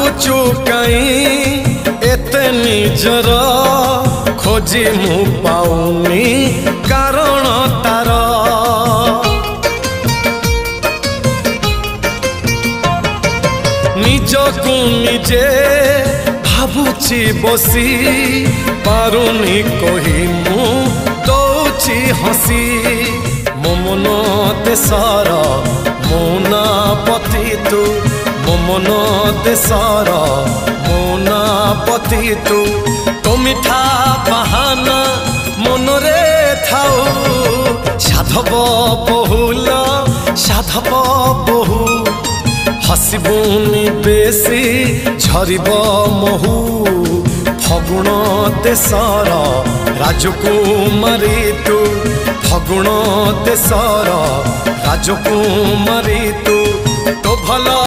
लाଗୁଛୁ କାଇଁ ଏତେ ନିଜର खोजी मु पाऊनी कारण तार निजकु निजे भाबुची बसी पारुनी कही मु दौची हसी मो मन देशर मोना पति तू मो मन देशर मोना पति तू तो मिठा बहाना मनरे थाऊ साधव बहुल साधव बहु हसबुनी बेसी झरिब महू फगुण देशर राजकुमारी तू फगुण देशर राजकुमारी तू तो भल।